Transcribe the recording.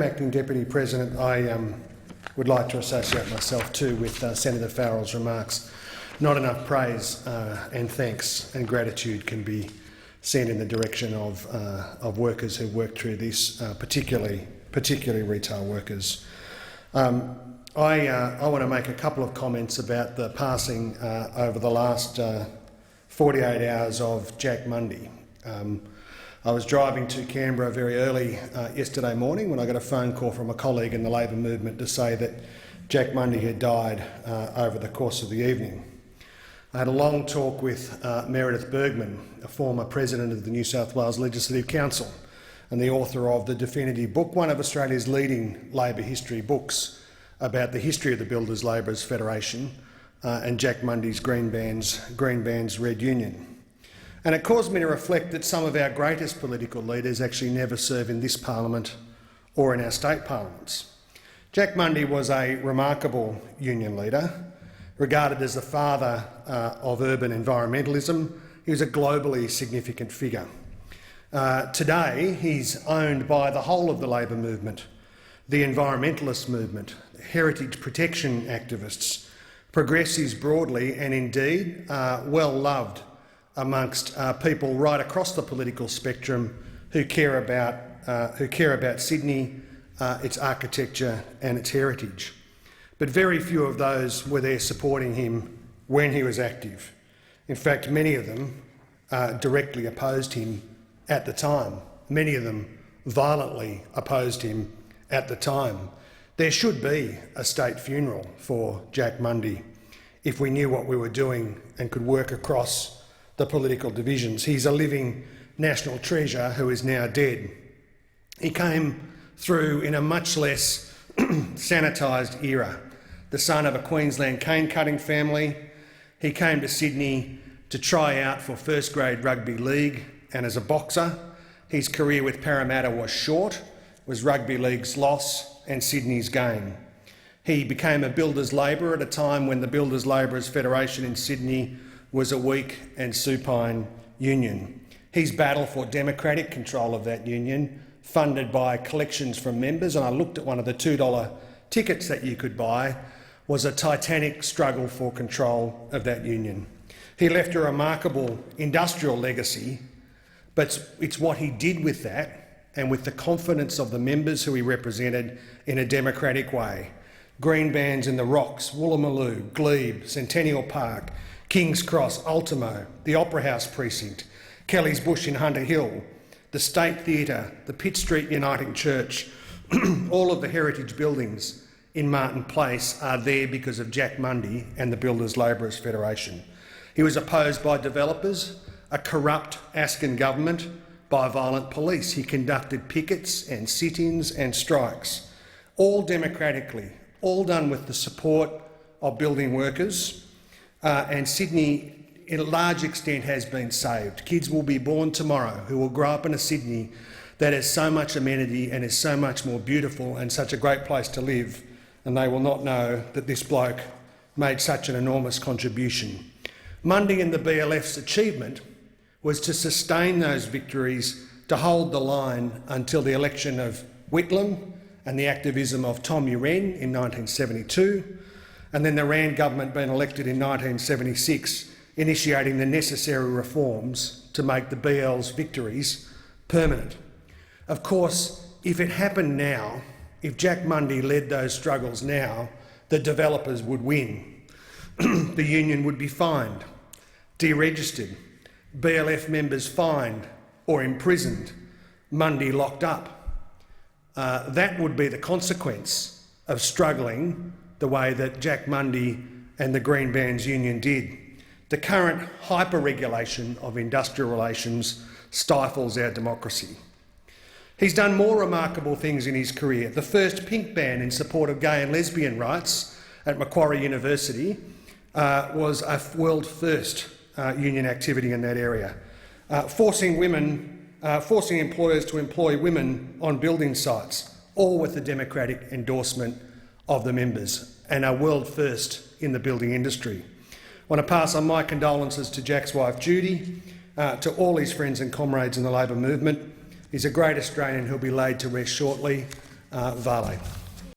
Acting Deputy President, I would like to associate myself too with Senator Farrell's remarks. Not enough praise and thanks and gratitude can be sent in the direction of workers who work through this, particularly retail workers. I want to make a couple of comments about the passing over the last 48 hours of Jack Mundey. I was driving to Canberra very early yesterday morning when I got a phone call from a colleague in the Labor movement to say that Jack Mundey had died over the course of the evening. I had a long talk with Meredith Bergman, a former president of the New South Wales Legislative Council and the author of the definitive book, one of Australia's leading Labor history books about the history of the Builders Labourers Federation and Jack Mundey's Green Band's Red Union. And it caused me to reflect that some of our greatest political leaders actually never serve in this parliament or in our state parliaments. Jack Mundey was a remarkable union leader, regarded as the father of urban environmentalism. He was a globally significant figure. Today, he's owned by the whole of the Labor movement, the environmentalist movement, heritage protection activists, progressives broadly, and indeed well loved amongst people right across the political spectrum who care about Sydney, its architecture and its heritage. But very few of those were there supporting him when he was active. In fact, many of them directly opposed him at the time. Many of them violently opposed him at the time. There should be a state funeral for Jack Mundey if we knew what we were doing and could work across the political divisions. He's a living national treasure who is now dead. He came through in a much less sanitised era. The son of a Queensland cane-cutting family, he came to Sydney to try out for first-grade rugby league, and as a boxer, his career with Parramatta was short, was rugby league's loss and Sydney's gain. He became a builders labourer at a time when the Builders Labourers Federation in Sydney was a weak and supine union. His battle for democratic control of that union, funded by collections from members, and I looked at one of the $2 tickets that you could buy, was a titanic struggle for control of that union. He left a remarkable industrial legacy, but it's what he did with that and with the confidence of the members who he represented in a democratic way. Green bands in the Rocks, Woolloomooloo, Glebe, Centennial Park, King's Cross, Ultimo, the Opera House Precinct, Kelly's Bush in Hunter Hill, the State Theatre, the Pitt Street Uniting Church, all of the heritage buildings in Martin Place are there because of Jack Mundey and the Builders Labourers Federation. He was opposed by developers, a corrupt Askin government, by violent police. He conducted pickets and sit-ins and strikes, all democratically, all done with the support of building workers. And Sydney, in a large extent, has been saved. Kids will be born tomorrow who will grow up in a Sydney that has so much amenity and is so much more beautiful and such a great place to live, and they will not know that this bloke made such an enormous contribution. Mundey and the BLF's achievement was to sustain those victories, to hold the line until the election of Whitlam and the activism of Tom Uren in 1972, and then the Rand government being elected in 1976, initiating the necessary reforms to make the BL's victories permanent. Of course, if it happened now, if Jack Mundey led those struggles now, the developers would win. The union would be fined, deregistered, BLF members fined or imprisoned, Mundey locked up. That would be the consequence of struggling the way that Jack Mundey and the Green Bands Union did. The current hyper-regulation of industrial relations stifles our democracy. He's done more remarkable things in his career. The first pink ban in support of gay and lesbian rights at Macquarie University was a world first union activity in that area. Forcing employers to employ women on building sites, all with the democratic endorsement of the members, and a world first in the building industry. I want to pass on my condolences to Jack's wife Judy, to all his friends and comrades in the Labor movement. He's a great Australian who'll be laid to rest shortly, Vale.